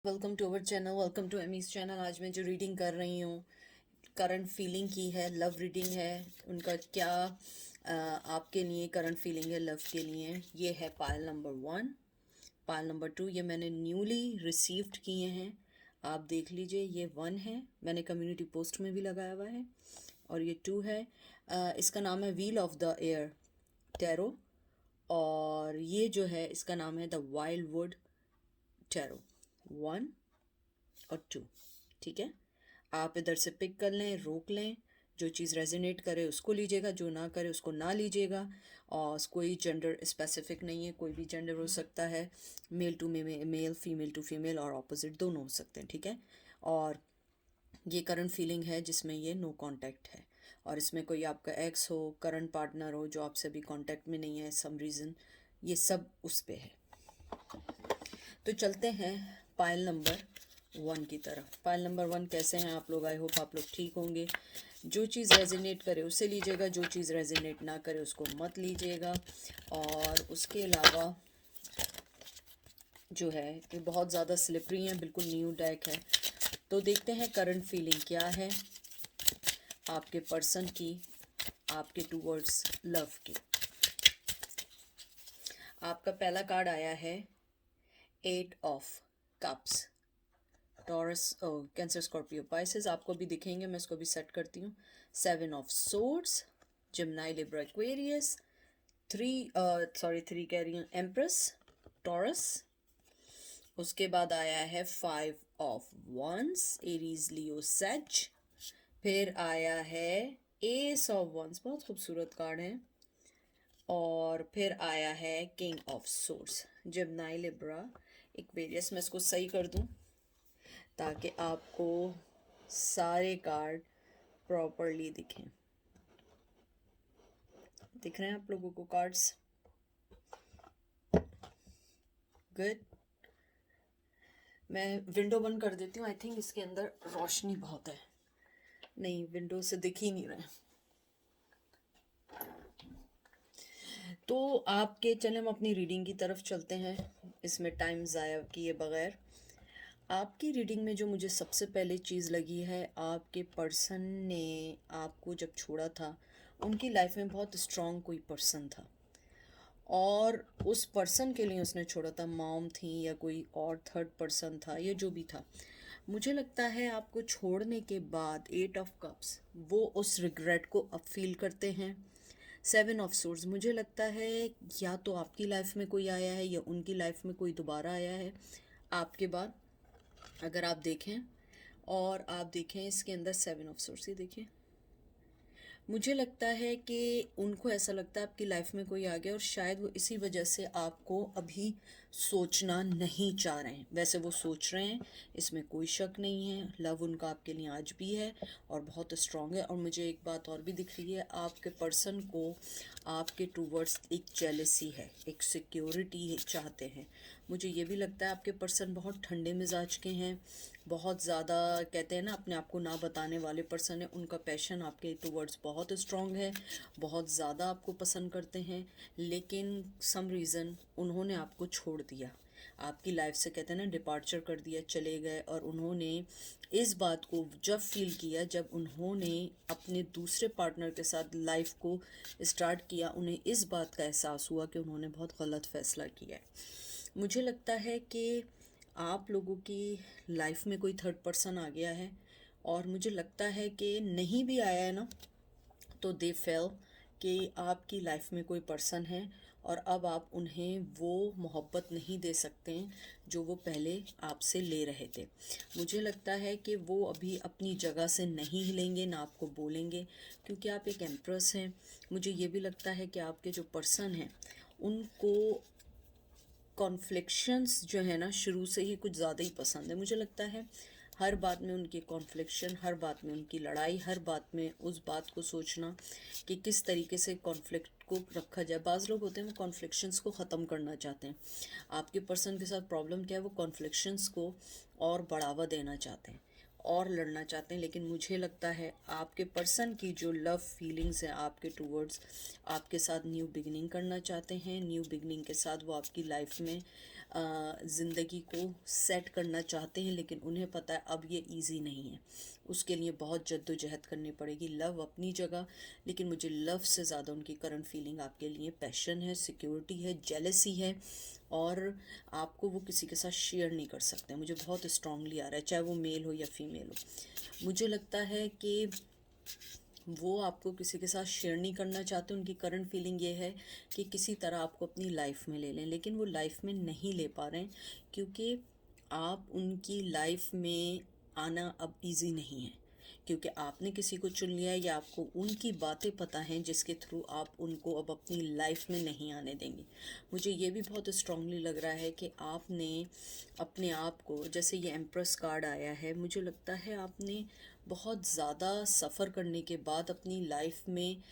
Welcome to our channel, welcome to Amy's channel. आज मैं जो रीडिंग कर रही हूँ करंट फीलिंग की है, लव रीडिंग है। उनका क्या आपके लिए करंट फीलिंग है लव के लिए, ये है पायल नंबर 1। पायल नंबर 2 ये मैंने न्यूली रिसीव्ड किए हैं, आप देख लीजिए। ये 1 है, मैंने कम्युनिटी पोस्ट में भी लगाया हुआ है। और ये 2 है। इसका नाम है wheel of the air tarot. और ये जो है इसका नाम है द वाइल्ड वुड टैरो। 1 और 2, ठीक है। आप इधर से पिक कर लें, रोक लें। जो चीज़ रेजोनेट करे उसको लीजिएगा, जो ना करे उसको ना लीजिएगा। और कोई जेंडर स्पेसिफिक नहीं है, कोई भी जेंडर हो सकता है। Male to male, female to female और ऑपोजिट दोनों हो सकते हैं, ठीक है। और ये करंट फीलिंग है जिसमें ये नो कांटेक्ट है। और इसमें कोई आपका एक्स हो, करंट पार्टनर हो जो आपसे अभी कांटेक्ट में नहीं है सम रीज़न, ये सब उस पे है। तो चलते हैं पायल नंबर 1 की तरफ। पायल नंबर 1 कैसे हैं आप लोग? आई होप आप लोग ठीक होंगे। जो चीज़ रेजिनेट करे उसे लीजिएगा, जो चीज़ रेजिनेट ना करे उसको मत लीजिएगा। और उसके अलावा जो है ये बहुत ज़्यादा स्लिपरी है, बिल्कुल न्यू डेक है। तो देखते हैं करंट फीलिंग क्या है आपके पर्सन की, आपके टूवर्ड्स लव की। आपका पहला कार्ड आया है 8 of cups. Taurus, cancer, Scorpio, Pisces आपको भी दिखेंगे, मैं इसको भी सेट करती हूँ। 7 of swords, Gemini, Libra, Aquarius. 3 कह रही हूँ, एम्प्रेस, टॉरस। उसके बाद आया है 5 of wands, Aries, Leo, Sag. फिर आया है एस ऑफ वंस, बहुत खूबसूरत कार्ड है। और फिर आया है king of swords, Gemini, Libra, Aquarius. मैं इसको सही कर दूँ ताकि आपको सारे कार्ड प्रॉपरली दिखें। दिख रहे हैं आप लोगों को कार्ड्स? गुड। मैं विंडो बंद कर देती हूँ, आई थिंक इसके अंदर रोशनी बहुत है। नहीं, विंडो से दिख ही नहीं रहे। तो आपके चले हम अपनी रीडिंग की तरफ चलते हैं, इसमें टाइम ज़ाया किए बगैर। आपकी रीडिंग में जो मुझे सबसे पहले चीज़ लगी है, आपके पर्सन ने आपको जब छोड़ा था उनकी लाइफ में बहुत स्ट्रॉन्ग कोई पर्सन था, और उस पर्सन के लिए उसने छोड़ा था। मॉम थी या कोई और थर्ड पर्सन था या जो भी था। मुझे लगता है आपको छोड़ने के बाद 8 ऑफ कप्स वो उस रिग्रेट को अब फील करते हैं। 7 ऑफ सोर्ड्स, मुझे लगता है या तो आपकी लाइफ में कोई आया है या उनकी लाइफ में कोई दोबारा आया है आपके बाद, अगर आप देखें। और आप देखें इसके अंदर 7 ऑफ सोर्ड्स, ये देखिए। मुझे लगता है कि उनको ऐसा लगता है आपकी लाइफ में कोई आ गया और शायद वो इसी वजह से आपको अभी सोचना नहीं चाह रहे हैं। वैसे वो सोच रहे हैं, इसमें कोई शक नहीं है। लव उनका आपके लिए आज भी है और बहुत स्ट्रांग है। और मुझे एक बात और भी दिख रही है, आपके पर्सन को आपके टूवर्ड्स एक जेलसी है, एक सिक्योरिटी चाहते हैं। मुझे ये भी लगता है आपके पर्सन बहुत ठंडे मिजाज के हैं, बहुत ज़्यादा कहते हैं ना अपने आप को ना बताने वाले पर्सन है। उनका पैशन आपके टूवर्ड्स बहुत स्ट्रॉन्ग है, बहुत ज़्यादा आपको पसंद करते हैं। लेकिन सम रीज़न उन्होंने आपको छोड़ दिया, आपकी लाइफ से कहते हैं ना डिपार्चर कर दिया, चले गए। और उन्होंने इस बात को जब फील किया, जब उन्होंने अपने दूसरे पार्टनर के साथ लाइफ को स्टार्ट किया, उन्हें इस बात का एहसास हुआ कि उन्होंने बहुत गलत फैसला किया है। मुझे लगता है कि आप लोगों की लाइफ में कोई थर्ड पर्सन आ गया है। और मुझे लगता है कि नहीं भी आया है ना, तो दे फेल कि आपकी लाइफ में कोई पर्सन है और अब आप उन्हें वो मोहब्बत नहीं दे सकते हैं जो वो पहले आपसे ले रहे थे। मुझे लगता है कि वो अभी अपनी जगह से नहीं हिलेंगे, ना आपको बोलेंगे, क्योंकि आप एक एम्प्रेस हैं। मुझे ये भी लगता है कि आपके जो पर्सन हैं उनको कॉन्फ्लिक्शंस जो है ना शुरू से ही कुछ ज़्यादा ही पसंद है। मुझे लगता है हर बात में उनकी कॉन्फ्लिक्शन, हर बात में उनकी लड़ाई, हर बात में उस बात को सोचना कि किस तरीके से कॉन्फ्लिक्ट को रखा जाए। बाज़ लोग होते हैं वो कॉन्फ्लिक्शंस को ख़त्म करना चाहते हैं। आपके पर्सन के साथ प्रॉब्लम क्या है, वो कॉन्फ्लिक्शंस को और बढ़ावा देना चाहते हैं और लड़ना चाहते हैं। लेकिन मुझे लगता है आपके पर्सन की जो लव फीलिंग्स है आपके टूवर्ड्स, आपके साथ न्यू बिगनिंग करना चाहते हैं। न्यू बिगनिंग के साथ वो आपकी लाइफ में ज़िंदगी को सेट करना चाहते हैं, लेकिन उन्हें पता है अब ये इजी नहीं है, उसके लिए बहुत जद्दोजहद करनी पड़ेगी। लव अपनी जगह, लेकिन मुझे लव से ज़्यादा उनकी करंट फीलिंग आपके लिए पैशन है, सिक्योरिटी है, जेलसी है, और आपको वो किसी के साथ शेयर नहीं कर सकते। मुझे बहुत स्ट्रांगली आ रहा है, चाहे वो मेल हो या फीमेल हो। मुझे लगता है कि वो आपको किसी के साथ शेयर नहीं करना चाहते। उनकी करंट फीलिंग ये है कि किसी तरह आपको अपनी लाइफ में ले लें, लेकिन वो लाइफ में नहीं ले पा रहे हैं, क्योंकि आप उनकी लाइफ में आना अब इजी नहीं है, क्योंकि आपने किसी को चुन लिया है, या आपको उनकी बातें पता हैं जिसके थ्रू आप उनको अब अपनी लाइफ में नहीं आने देंगे। मुझे ये भी बहुत स्ट्रांगली लग रहा है कि आपने अपने आप को, जैसे ये एम्प्रेस कार्ड आया है, मुझे लगता है आपने बहुत ज़्यादा सफ़र करने के बाद अपनी लाइफ में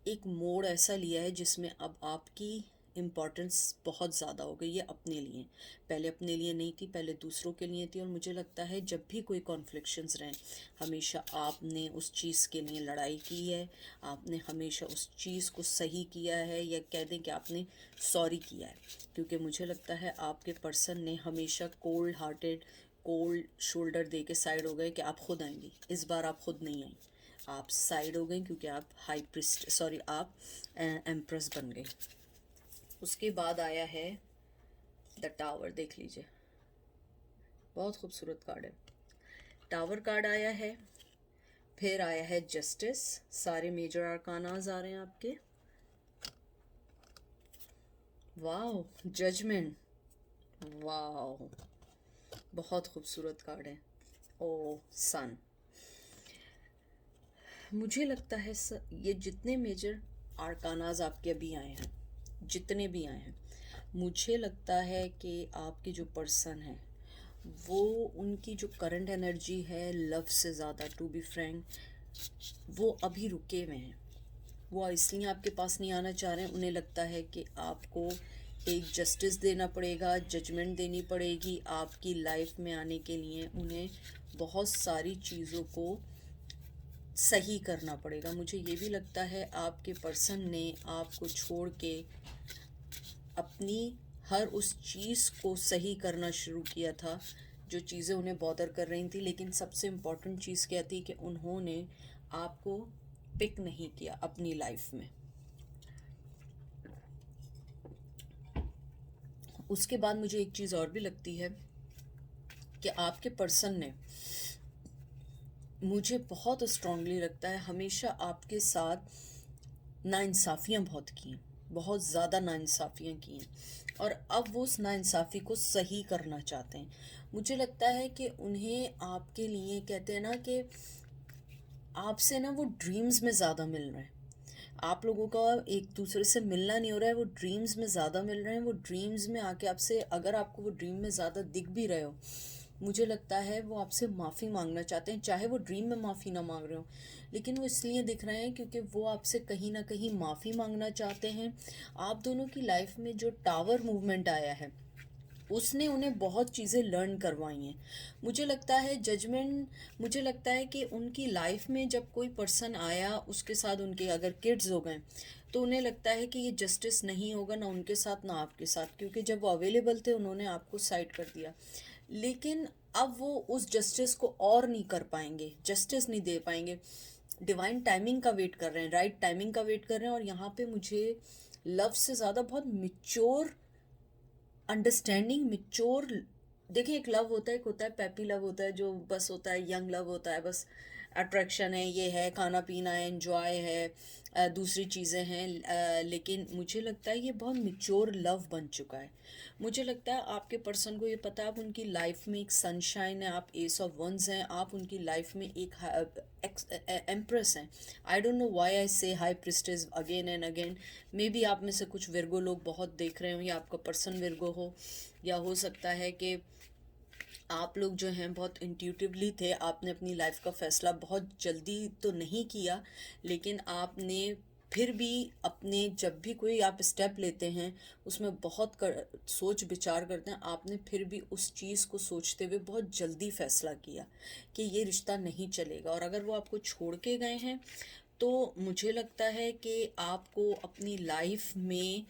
एक मोड़ ऐसा लिया है जिसमें अब आपकी इम्पोर्टेंस बहुत ज़्यादा हो गई है अपने लिए। पहले अपने लिए नहीं थी, पहले दूसरों के लिए थी। और मुझे लगता है जब भी कोई कॉन्फ्लिक्शंस रहें, हमेशा आपने उस चीज़ के लिए लड़ाई की है, आपने हमेशा उस चीज़ को सही किया है, या कह दें कि आपने सॉरी किया है। क्योंकि मुझे लगता है आपके पर्सन ने हमेशा कोल्ड हार्टेड, कोल्ड शोल्डर दे के साइड हो गए कि आप खुद आएंगी। इस बार आप खुद नहीं आई, आप साइड हो गई, क्योंकि आप आप एम्प्रेस बन गई। उसके बाद आया है द टावर, देख लीजिए, बहुत खूबसूरत कार्ड है। टावर कार्ड आया है, फिर आया है जस्टिस। सारे मेजर आर्कानाज आ रहे हैं आपके। वाओ, जजमेंट, वाओ, बहुत खूबसूरत कार्ड है। ओ सन, मुझे लगता है ये जितने मेजर आर्कानाज आपके अभी आए हैं, जितने भी आए हैं, मुझे लगता है कि आपके जो पर्सन है, वो उनकी जो करंट एनर्जी है लव से ज़्यादा, टू बी फ्रैंक, वो अभी रुके हुए हैं। वो इसलिए आपके पास नहीं आना चाह रहे हैं। उन्हें लगता है कि आपको एक जस्टिस देना पड़ेगा, जजमेंट देनी पड़ेगी आपकी लाइफ में आने के लिए। उन्हें बहुत सारी चीज़ों को सही करना पड़ेगा। मुझे ये भी लगता है आपके पर्सन ने आपको छोड़ के अपनी हर उस चीज़ को सही करना शुरू किया था, जो चीज़ें उन्हें बॉदर कर रही थी। लेकिन सबसे इम्पॉर्टेंट चीज़ क्या थी कि उन्होंने आपको पिक नहीं किया अपनी लाइफ में। उसके बाद मुझे एक चीज़ और भी लगती है कि आपके पर्सन ने, मुझे बहुत स्ट्रांगली लगता है, हमेशा आपके साथ नाइंसाफ़ियाँ बहुत की हैं, बहुत ज़्यादा नाइंसाफ़ियाँ की हैं, और अब वो उस नाइंसाफ़ी को सही करना चाहते हैं। मुझे लगता है कि उन्हें आपके लिए, कहते हैं ना कि आपसे ना वो ड्रीम्स में ज़्यादा मिल रहे हैं। आप लोगों का एक दूसरे से मिलना नहीं हो रहा है, वो ड्रीम्स में ज़्यादा मिल रहे हैं। वो ड्रीम्स में आके आपसे, अगर आपको वो ड्रीम में ज़्यादा दिख भी रहे हो, मुझे लगता है वो आपसे माफ़ी मांगना चाहते हैं। चाहे वो ड्रीम में माफ़ी ना मांग रहे हो, लेकिन वो इसलिए दिख रहे हैं क्योंकि वो आपसे कहीं ना कहीं माफ़ी मांगना चाहते हैं। आप दोनों की लाइफ में जो टावर मूवमेंट आया है, उसने उन्हें बहुत चीज़ें लर्न करवाई हैं। मुझे लगता है जजमेंट, मुझे लगता है कि उनकी लाइफ में जब कोई पर्सन आया, उसके साथ उनके अगर किड्स हो गए, तो उन्हें लगता है कि ये जस्टिस नहीं होगा, ना उनके साथ ना आपके साथ, क्योंकि जब वो अवेलेबल थे उन्होंने आपको साइड कर दिया। लेकिन अब वो उस जस्टिस को और नहीं कर पाएंगे, जस्टिस नहीं दे पाएंगे। डिवाइन टाइमिंग का वेट कर रहे हैं, राइट टाइमिंग का वेट कर रहे हैं। और यहाँ पे मुझे लव से ज़्यादा बहुत मिच्योर अंडरस्टैंडिंग, मिच्योर, देखिए एक लव होता है, एक होता है पैपी लव होता है, जो बस होता है, यंग लव होता है, बस अट्रैक्शन है, ये है, खाना पीना है, एंजॉय है, दूसरी चीज़ें हैं। लेकिन मुझे लगता है ये बहुत मिच्योर लव बन चुका है। मुझे लगता है आपके पर्सन को ये पता है आप उनकी लाइफ में एक सनशाइन है, आप एस ऑफ वंस हैं, आप उनकी लाइफ में एक एम्प्रेस हैं। I don't know why I say high priestess again and again. Maybe आप में से कुछ विर्गो लोग बहुत देख रहे हो, या आपका पर्सन विर्गो हो, या हो सकता है कि आप लोग जो हैं बहुत इंट्यूटिवली थे। आपने अपनी लाइफ का फ़ैसला बहुत जल्दी तो नहीं किया, लेकिन आपने फिर भी अपने, जब भी कोई आप स्टेप लेते हैं उसमें बहुत सोच विचार करते हैं। आपने फिर भी उस चीज़ को सोचते हुए बहुत जल्दी फ़ैसला किया कि ये रिश्ता नहीं चलेगा। और अगर वो आपको छोड़ के गए हैं, तो मुझे लगता है कि आपको अपनी लाइफ में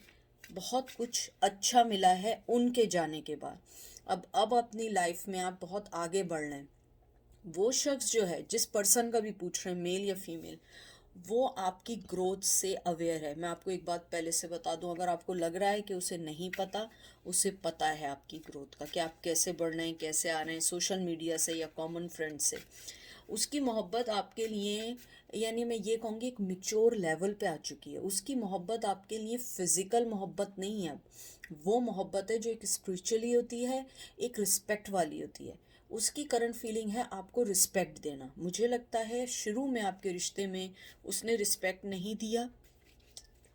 बहुत कुछ अच्छा मिला है उनके जाने के बाद। अब अपनी लाइफ में आप बहुत आगे बढ़ रहे हैं। वो शख्स जो है, जिस पर्सन का भी पूछ रहे हैं, मेल या फीमेल, वो आपकी ग्रोथ से अवेयर है। मैं आपको एक बात पहले से बता दूं, अगर आपको लग रहा है कि उसे नहीं पता, उसे पता है आपकी ग्रोथ का, कि आप कैसे बढ़ रहे हैं, कैसे आ रहे हैं, सोशल मीडिया से या कॉमन फ्रेंड से। उसकी मोहब्बत आपके लिए, यानी मैं ये कहूँगी, एक मिच्योर लेवल पे आ चुकी है। उसकी मोहब्बत आपके लिए फिज़िकल मोहब्बत नहीं है अब। वो मोहब्बत है जो एक स्पिरिचुअली होती है, एक रिस्पेक्ट वाली होती है। उसकी करंट फीलिंग है आपको रिस्पेक्ट देना। मुझे लगता है शुरू में आपके रिश्ते में उसने रिस्पेक्ट नहीं दिया,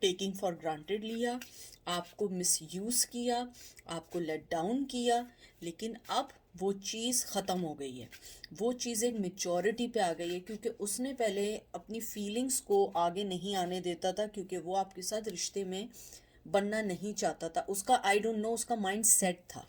टेकिंग फॉर ग्रांटेड लिया, आपको मिसयूज़ किया, आपको लेट डाउन किया। लेकिन अब वो चीज़ ख़त्म हो गई है। वो चीज़ एक मेच्योरिटी पे आ गई है, क्योंकि उसने पहले अपनी फीलिंग्स को आगे नहीं आने देता था, क्योंकि वो आपके साथ रिश्ते में बनना नहीं चाहता था। उसका, आई डोंट नो, उसका माइंड सेट था।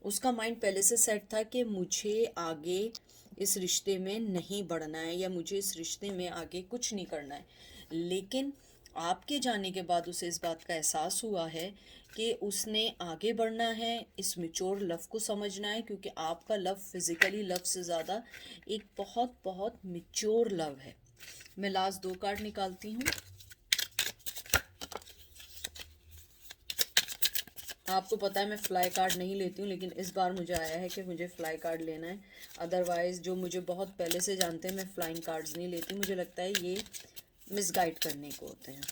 उसका माइंड पहले से सेट था कि मुझे आगे इस रिश्ते में नहीं बढ़ना है, या मुझे इस रिश्ते में आगे कुछ नहीं करना है। लेकिन आपके जाने के बाद उसे इस बात का एहसास हुआ है कि उसने आगे बढ़ना है, इस मिच्योर लव को समझना है, क्योंकि आपका लव फिज़िकली लव से ज़्यादा एक बहुत बहुत मिच्योर लव है। मैं लास्ट 2 कार्ड निकालती हूँ। आपको पता है मैं फ्लाई कार्ड नहीं लेती हूँ, लेकिन इस बार मुझे आया है कि मुझे फ्लाई कार्ड लेना है। अदरवाइज़ जो मुझे बहुत पहले से जानते हैं, मैं फ्लाइंग कार्ड्स नहीं लेती। मुझे लगता है ये मिसगाइड करने को होते हैं।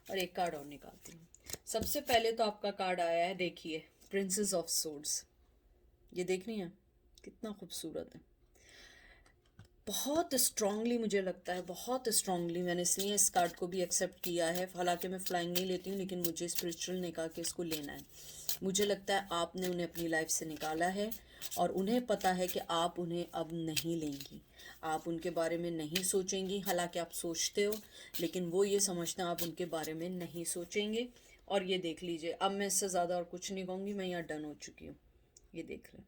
और एक कार्ड और निकालती हूँ। सबसे पहले तो आपका कार्ड आया है, देखिए, प्रिंसेस ऑफ सोर्ड्स। ये देख रही हैं, कितना खूबसूरत है। बहुत स्ट्रांगली मुझे लगता है, बहुत स्ट्रांगली मैंने इसलिए इस कार्ड को भी एक्सेप्ट किया है। हालांकि मैं फ्लाइंग नहीं लेती हूँ, लेकिन मुझे स्पिरिचुअल ने कहा कि इसको लेना है। मुझे लगता है आपने उन्हें अपनी लाइफ से निकाला है, और उन्हें पता है कि आप उन्हें अब नहीं लेंगी। आप उनके बारे में नहीं सोचेंगी, हालांकि आप सोचते हो, लेकिन वो ये समझते हैं आप उनके बारे में नहीं सोचेंगे। और ये देख लीजिए, अब मैं इससे ज़्यादा और कुछ नहीं कहूँगी, मैं यहाँ डन हो चुकी हूँ। ये देख लें,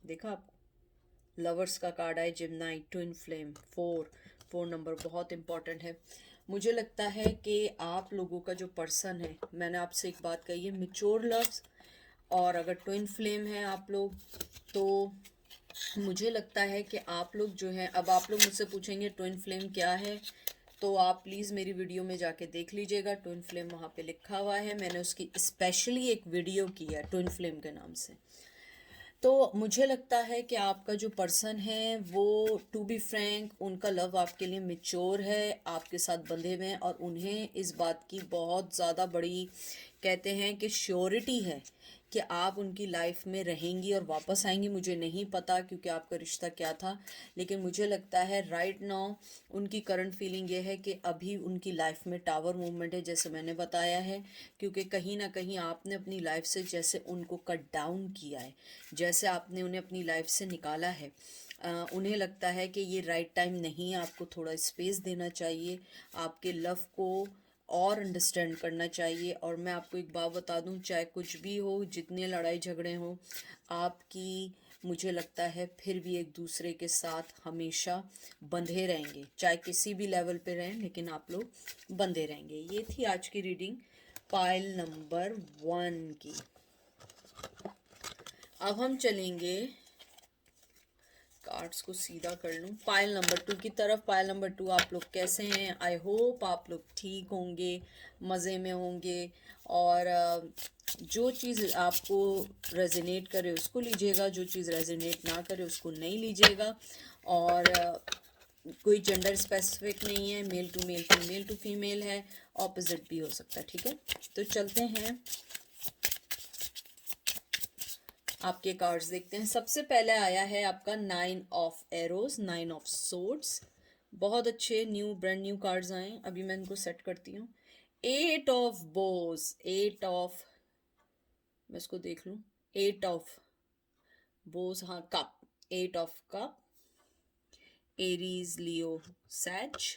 देखा आपको? लवर्स का कार्ड है, जिमनाइट, ट्विन फ्लेम, 4 नंबर बहुत इंपॉर्टेंट है। मुझे लगता है कि आप लोगों का जो पर्सन है, मैंने आपसे एक बात कही है, मिच्योर लव्स। और अगर ट्विन फ्लेम है आप लोग, तो मुझे लगता है कि आप लोग जो हैं, अब आप लोग मुझसे पूछेंगे ट्विन फ्लेम क्या है, तो आप प्लीज़ मेरी वीडियो में जाके देख लीजिएगा। ट्विन फ्लेम वहाँ पे लिखा हुआ है, मैंने उसकी स्पेशली एक वीडियो की है ट्विन फ्लेम के नाम से। तो मुझे लगता है कि आपका जो पर्सन है वो, टू बी फ्रैंक, उनका लव आपके लिए मेच्योर है, आपके साथ बंधे हुए हैं, और उन्हें इस बात की बहुत ज़्यादा बड़ी, कहते हैं कि श्योरिटी है कि आप उनकी लाइफ में रहेंगी और वापस आएंगी। मुझे नहीं पता क्योंकि आपका रिश्ता क्या था, लेकिन मुझे लगता है राइट नाउ उनकी करंट फीलिंग ये है कि अभी उनकी लाइफ में टावर मूवमेंट है, जैसे मैंने बताया है। क्योंकि कहीं ना कहीं आपने अपनी लाइफ से जैसे उनको कट डाउन किया है, जैसे आपने उन्हें अपनी लाइफ से निकाला है, उन्हें लगता है कि ये राइट टाइम नहीं है, आपको थोड़ा स्पेस देना चाहिए, आपके लव को और अंडरस्टैंड करना चाहिए। और मैं आपको एक बात बता दूं, चाहे कुछ भी हो, जितने लड़ाई झगड़े हों, आपकी, मुझे लगता है फिर भी एक दूसरे के साथ हमेशा बंधे रहेंगे, चाहे किसी भी लेवल पे रहें, लेकिन आप लोग बंधे रहेंगे। ये थी आज की रीडिंग पाइल नंबर 1 की। अब हम चलेंगे, कार्ड्स को सीधा कर लूँ, पाइल नंबर 2 की तरफ। पाइल नंबर 2, आप लोग कैसे हैं? आई होप आप लोग ठीक होंगे, मज़े में होंगे। और जो चीज़ आपको रेजोनेट करे उसको लीजिएगा, जो चीज़ रेजोनेट ना करे उसको नहीं लीजिएगा। और कोई जेंडर स्पेसिफिक नहीं है, male to male, female to female है, ऑपोजिट भी हो सकता है, ठीक है? तो चलते हैं, आपके कार्ड्स देखते हैं। सबसे पहले आया है आपका 9 ऑफ एरोज, 9 ऑफ सोर्ड्स। बहुत अच्छे न्यू, ब्रांड न्यू कार्ड्स आए। अभी मैं इनको सेट करती हूँ। 8 ऑफ बोस, 8 ऑफ, मैं इसको देख लूँ, 8 ऑफ बोस, हाँ, कप, 8 ऑफ कप, एरीज, लियो, सैज।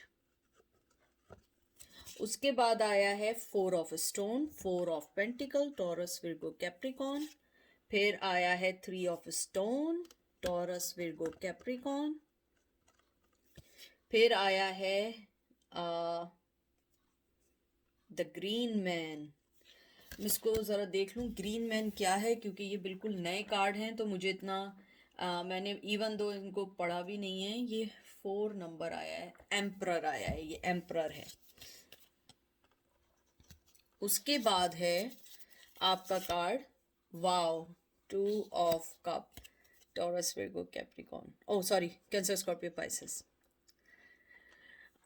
उसके बाद आया है 4 of stone, 4 of pentacle, Taurus, Virgo, Capricorn. फिर आया है 3 of stone, taurus, Virgo, Capricorn. फिर आया है द ग्रीन मैन। मैं इसको ज़रा देख लूँ ग्रीन मैन क्या है, क्योंकि ये बिल्कुल नए कार्ड हैं, तो मुझे इतना मैंने इवन दो इनको पढ़ा भी नहीं है। ये 4 नंबर आया है, एम्परर आया है, ये एम्परर है। उसके बाद है आपका card wow, 2 of cups, Taurus Virgo Capricorn, oh sorry, Cancer Scorpio Pisces.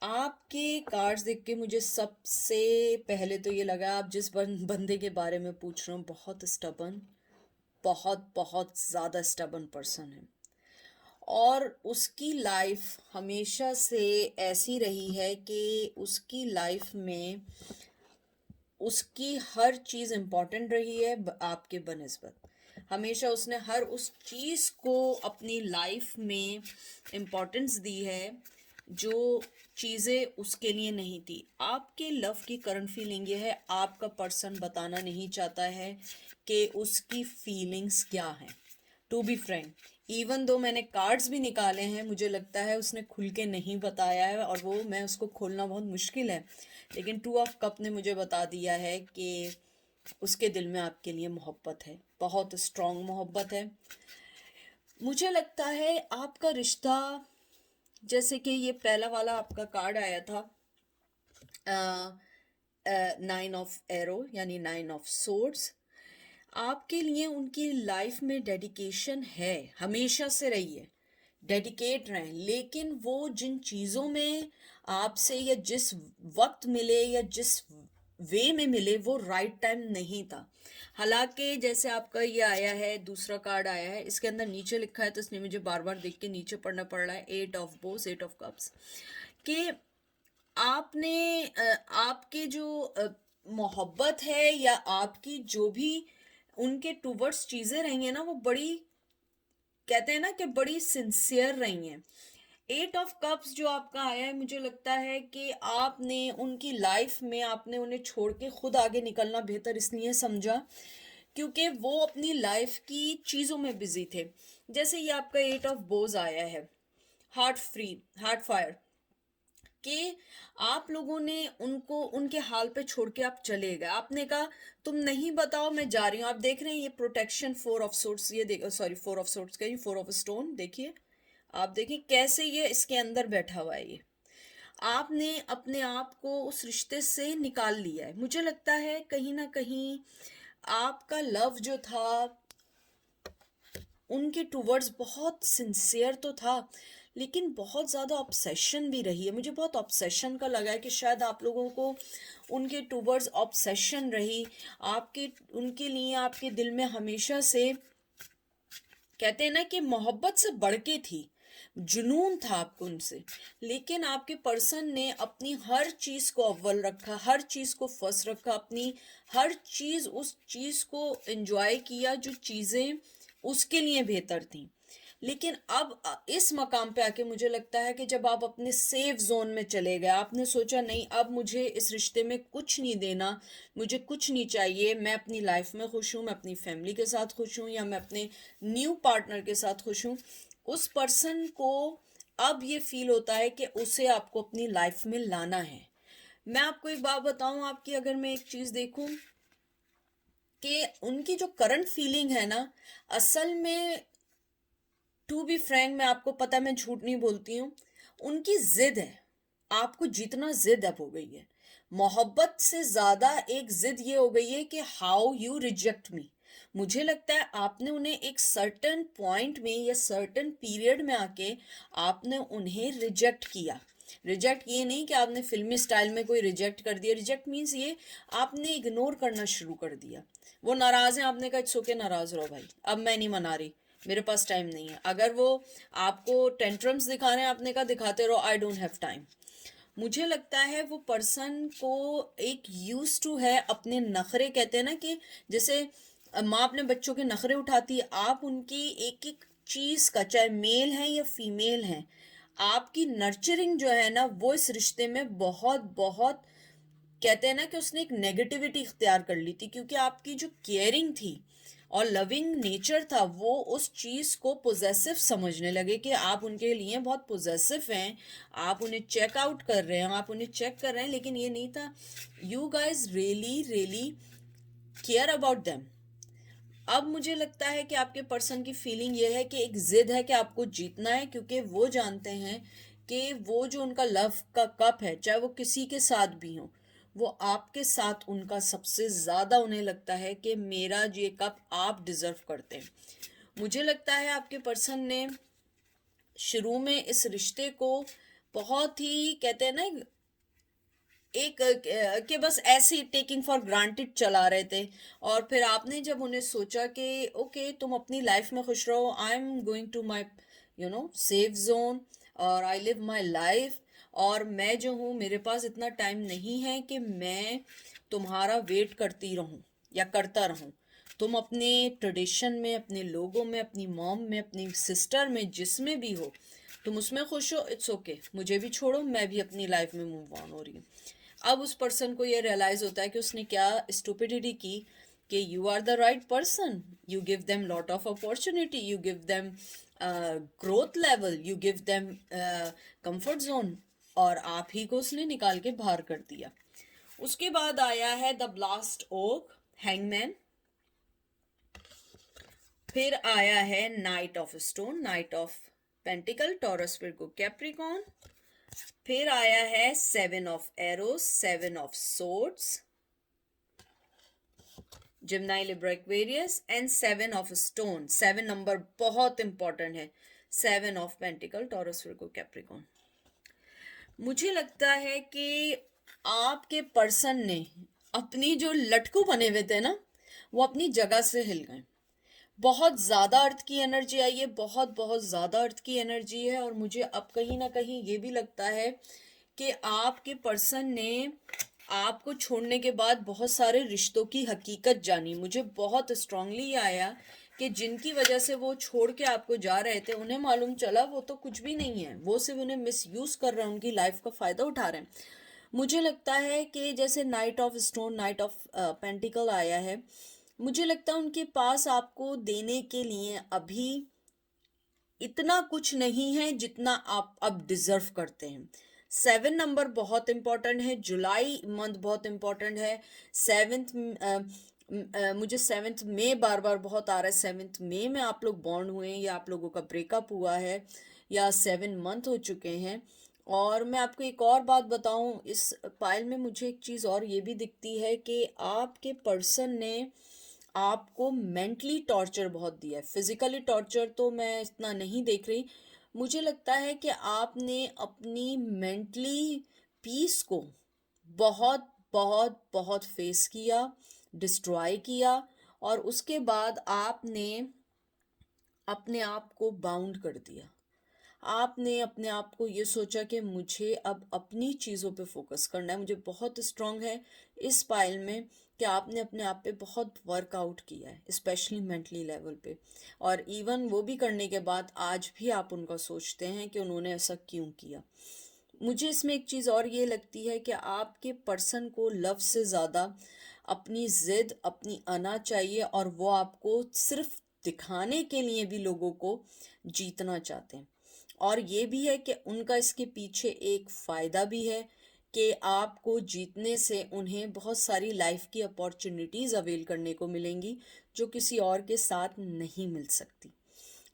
आपके कार्ड्स देख के मुझे सबसे पहले तो ये लगा, आप जिस बंदे के बारे में पूछ रहे हो बहुत स्टबन, बहुत बहुत ज़्यादा स्टबन पर्सन है, और उसकी लाइफ हमेशा से ऐसी रही है कि उसकी लाइफ में उसकी हर चीज़ इम्पॉर्टेंट रही है आपके बनिस्बत। हमेशा उसने हर उस चीज़ को अपनी लाइफ में इम्पोर्टेंस दी है जो चीज़ें उसके लिए नहीं थी। आपके लव की करंट फीलिंग ये है, आपका पर्सन बताना नहीं चाहता है कि उसकी फीलिंग्स क्या हैं। To be Frank, even though मैंने कार्ड्स भी निकाले हैं, मुझे लगता है उसने खुल के नहीं बताया है, और वो मैं उसको खोलना बहुत मुश्किल है। लेकिन 2 ऑफ कप ने मुझे बता दिया है कि उसके दिल में आपके लिए मोहब्बत है, बहुत स्ट्रॉन्ग मोहब्बत है। मुझे लगता है आपका रिश्ता, जैसे कि ये पहला वाला आपका कार्ड आया था, 9 ऑफ एरो यानी 9 ऑफ सोर्ड्स, आपके लिए उनकी लाइफ में डेडिकेशन है, हमेशा से रही है, डेडिकेट रहें। लेकिन वो जिन चीज़ों में आपसे या जिस वक्त मिले या जिस वे में मिले, वो राइट टाइम नहीं था। हालांकि जैसे आपका ये आया है, दूसरा कार्ड आया है, इसके अंदर नीचे लिखा है, तो इसलिए मुझे बार बार देख के नीचे पढ़ना पड़ रहा है, 8 ऑफ बोस, 8 ऑफ कप्स, कि आपने आपके जो मोहब्बत है या आपकी जो भी उनके टूवर्ड्स चीज़ें रही हैं ना, वो बड़ी, कहते हैं ना कि बड़ी सिंसियर रही हैं। 8 ऑफ कप्स जो आपका आया है, मुझे लगता है कि आपने उनकी लाइफ में, आपने उन्हें छोड़ के खुद आगे निकलना बेहतर इसलिए समझा क्योंकि वो अपनी लाइफ की चीज़ों में बिजी थे। जैसे ये आपका 8 ऑफ बोज आया है, हार्ट फ्री, हार्ट फायर, कि आप लोगों ने उनको उनके हाल पे छोड़ के आप चले गए। आपने कहा तुम नहीं बताओ, मैं जा रही हूँ। आप देख रहे हैं ये प्रोटेक्शन, 4 ऑफ सोर्ट्स, ये देख, सॉरी 4 ऑफ सोर्ट्स का, 4 ऑफ स्टोन, देखिए, आप देखिए कैसे ये इसके अंदर बैठा हुआ है। ये आपने अपने आप को उस रिश्ते से निकाल लिया है। मुझे लगता है कहीं ना कहीं आपका लव जो था उनके टूवर्ड्स बहुत सिंसियर तो था, लेकिन बहुत ज़्यादा ऑब्सेशन भी रही है। मुझे बहुत ऑब्सेशन का लगा है कि शायद आप लोगों को उनके टूवर्ड्स ऑब्सेशन रही, आपके उनके लिए आपके दिल में हमेशा से, कहते हैं ना कि मोहब्बत से बढ़ के थी, जुनून था आपको उनसे। लेकिन आपके पर्सन ने अपनी हर चीज़ को अव्वल रखा, हर चीज़ को फर्स्ट रखा, अपनी हर चीज़, उस चीज़ को एंजॉय किया जो चीज़ें उसके लिए बेहतर थी। लेकिन अब इस मकाम पे आके मुझे लगता है कि जब आप अपने सेफ जोन में चले गए, आपने सोचा नहीं अब मुझे इस रिश्ते में कुछ नहीं देना, मुझे कुछ नहीं चाहिए, मैं अपनी लाइफ में खुश हूँ, मैं अपनी फैमिली के साथ खुश हूँ, या मैं अपने न्यू पार्टनर के साथ खुश हूँ, उस पर्सन को अब ये फील होता है कि उसे आपको अपनी लाइफ में लाना है। मैं आपको एक बात बताऊं, आपकी अगर मैं एक चीज़ देखूं कि उनकी जो करंट फीलिंग है ना, असल में टू बी फ्रैंक, मैं आपको पता, मैं झूठ नहीं बोलती हूँ, उनकी जिद है, आपको जितना जिद अब हो गई है, मोहब्बत से ज़्यादा एक जिद ये हो गई है कि हाउ यू रिजेक्ट मी। मुझे लगता है आपने उन्हें एक सर्टन पॉइंट में या सर्टन पीरियड में आके आपने उन्हें रिजेक्ट किया। रिजेक्ट ये नहीं कि आपने फिल्मी स्टाइल में कोई रिजेक्ट कर दिया, रिजेक्ट मीन्स ये आपने इग्नोर करना शुरू कर दिया। वो नाराज़ हैं, आपने कहा इट्स ओके, नाराज़ रहो भाई, अब मैं नहीं मना रही, मेरे पास टाइम नहीं है। अगर वो आपको टेंट्रम्स दिखा रहे हैं, आपने कहा दिखाते रहो, आई डोंट हैव टाइम। मुझे लगता है वो पर्सन को एक यूज टू है अपने नखरे, कहते हैं ना कि जैसे माँ अपने बच्चों के नखरे उठाती है, आप उनकी एक एक चीज़ का, चाहे मेल है या फीमेल है, आपकी नर्चरिंग जो है ना, वो इस रिश्ते में बहुत बहुत, कहते हैं ना कि उसने एक नेगेटिविटी इख्तियार कर ली थी, क्योंकि आपकी जो केयरिंग थी और लविंग नेचर था, वो उस चीज़ को पोजेसिव समझने लगे कि आप उनके लिए बहुत पोजेसिव हैं, आप उन्हें चेक आउट कर रहे हैं, आप उन्हें चेक कर रहे हैं, लेकिन ये नहीं था you guys really really care about them. अब मुझे लगता है कि आपके पर्सन की फीलिंग ये है कि एक जिद है कि आपको जीतना है, क्योंकि वो जानते हैं कि वो जो उनका लव का कप है, चाहे वो किसी के साथ भी हो, वो आपके साथ उनका सबसे ज़्यादा उन्हें लगता है कि मेरा ये कप आप डिज़र्व करते हैं। मुझे लगता है आपके पर्सन ने शुरू में इस रिश्ते को बहुत ही, कहते हैं ना, एक कि बस ऐसे ही टेकिंग फॉर ग्रांटेड चला रहे थे। और फिर आपने जब उन्हें सोचा कि ओके तुम अपनी लाइफ में खुश रहो, I am going to my safe zone, और आई लिव माई लाइफ, और मैं जो हूँ मेरे पास इतना टाइम नहीं है कि मैं तुम्हारा वेट करती रहूँ या करता रहूँ। तुम अपने ट्रेडिशन में, अपने लोगों में, अपनी मॉम में, अपनी सिस्टर में, जिसमें भी हो तुम उसमें खुश हो, इट्स ओके, मुझे भी छोड़ो, मैं भी अपनी लाइफ में मूव ऑन हो रही हूँ। अब उस पर्सन को ये रियलाइज होता है कि उसने क्या स्टुपिडिटी की कि you are the right person, you give them lot of opportunity, you give them growth level, you give them comfort zone, और आप ही को उसने निकाल के बाहर कर दिया। उसके बाद आया है द ब्लास्ट ओक, हैंगमैन। फिर आया है knight of stone, knight of pentacle, Taurus Virgo Capricorn. फिर आया है seven of arrows, seven of swords, Gemini Libra Aquarius, and seven of stone. Seven number बहुत इंपॉर्टेंट है, seven of pentacle, Taurus Virgo Capricorn. मुझे लगता है कि आपके पर्सन ने अपनी जो लटकू बने हुए थे ना, वो अपनी जगह से हिल गए। बहुत ज़्यादा अर्थ की एनर्जी आई है, बहुत बहुत ज़्यादा अर्थ की एनर्जी है। और मुझे अब कहीं ना कहीं ये भी लगता है कि आपके पर्सन ने आपको छोड़ने के बाद बहुत सारे रिश्तों की हकीकत जानी। मुझे बहुत स्ट्रांगली आया कि जिनकी वजह से वो छोड़ के आपको जा रहे थे, उन्हें मालूम चला वो तो कुछ भी नहीं है, वो सिर्फ उन्हें मिसयूज़ कर रहे हैं, उनकी लाइफ का फ़ायदा उठा रहे हैं। मुझे लगता है कि जैसे night of stone, knight of pentacle आया है, मुझे लगता है उनके पास आपको देने के लिए अभी इतना कुछ नहीं है जितना आप अब डिजर्व करते हैं। सेवन नंबर बहुत इंपॉर्टेंट है, जुलाई मंथ बहुत इंपॉर्टेंट है। सेवेंथ, मुझे सेवेंथ में बार बार बहुत आ रहा है, सेवेंथ में में आप लोग बॉर्न हुए हैं, या आप लोगों का ब्रेकअप हुआ है, या 7 मंथ हो चुके हैं। और मैं आपको एक और बात बताऊं, इस पाइल में मुझे एक चीज़ और ये भी दिखती है कि आपके पर्सन ने आपको मेंटली टॉर्चर बहुत दिया है। फिजिकली टॉर्चर तो मैं इतना नहीं देख रही, मुझे लगता है कि आपने अपनी मेंटली पीस को बहुत बहुत बहुत फेस किया, डिस्ट्रॉय किया, और उसके बाद आपने अपने आप को बाउंड कर दिया। आपने अपने आप को ये सोचा कि मुझे अब अपनी चीज़ों पे फोकस करना है। मुझे बहुत स्ट्रांग है इस पाइल में कि आपने अपने आप पे बहुत वर्कआउट किया है, स्पेशली मेंटली लेवल पे। और इवन वो भी करने के बाद आज भी आप उनका सोचते हैं कि उन्होंने ऐसा क्यों किया। मुझे इसमें एक चीज़ और ये लगती है कि आपके पर्सन को लव से ज़्यादा अपनी ज़िद, अपनी अना चाहिए, और वो आपको सिर्फ दिखाने के लिए भी लोगों को जीतना चाहते हैं। और ये भी है कि उनका इसके पीछे एक फ़ायदा भी है कि आपको जीतने से उन्हें बहुत सारी लाइफ की अपॉर्चुनिटीज़ अवेल करने को मिलेंगी जो किसी और के साथ नहीं मिल सकती।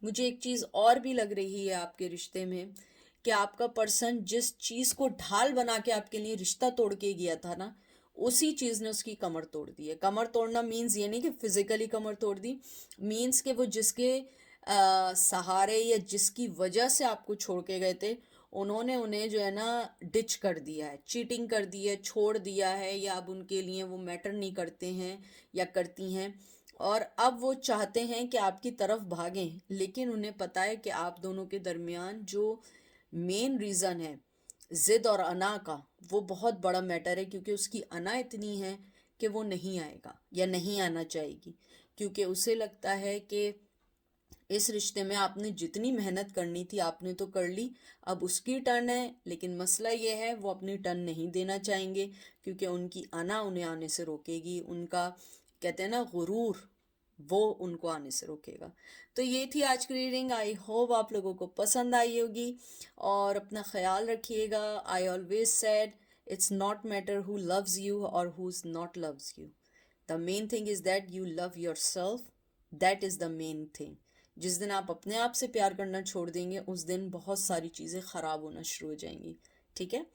मुझे एक चीज़ और भी लग रही है आपके रिश्ते में कि आपका पर्सन जिस चीज़ को ढाल बना के आपके लिए रिश्ता तोड़ के गया था ना, उसी चीज़ ने उसकी कमर तोड़ दी है। कमर तोड़ना मीन्स ये नहीं कि फिजिकली कमर तोड़ दी, मीन्स कि वो जिसके सहारे या जिसकी वजह से आपको छोड़ के गए थे, उन्होंने उन्हें जो है ना डिच कर दिया है, चीटिंग कर दी है, छोड़ दिया है, या अब उनके लिए वो मैटर नहीं करते हैं या करती हैं। और अब वो चाहते हैं कि आपकी तरफ भागें, लेकिन उन्हें पता है कि आप दोनों के दरमियान जो मेन रीज़न है ज़िद और अना का, वो बहुत बड़ा मैटर है, क्योंकि उसकी अना इतनी है कि वो नहीं आएगा या नहीं आना चाहेगी, क्योंकि उसे लगता है कि इस रिश्ते में आपने जितनी मेहनत करनी थी आपने तो कर ली, अब उसकी टर्न है। लेकिन मसला ये है वो अपनी टर्न नहीं देना चाहेंगे, क्योंकि उनकी अना उन्हें आने से रोकेगी। उनका, कहते हैं ना, गुरूर, वो उनको आने से रोकेगा। तो ये थी आज की रीडिंग। आई होप आप लोगों को पसंद आई होगी और अपना ख्याल रखिएगा। I always said it's not matter who loves you और who is not loves you, the main thing is that you love yourself, that is the main thing. जिस दिन आप अपने आप से प्यार करना छोड़ देंगे उस दिन बहुत सारी चीज़ें ख़राब होना शुरू हो जाएंगी। ठीक है,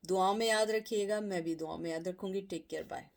दुआ में याद रखिएगा, मैं भी दुआ में याद रखूँगी। Take care, bye.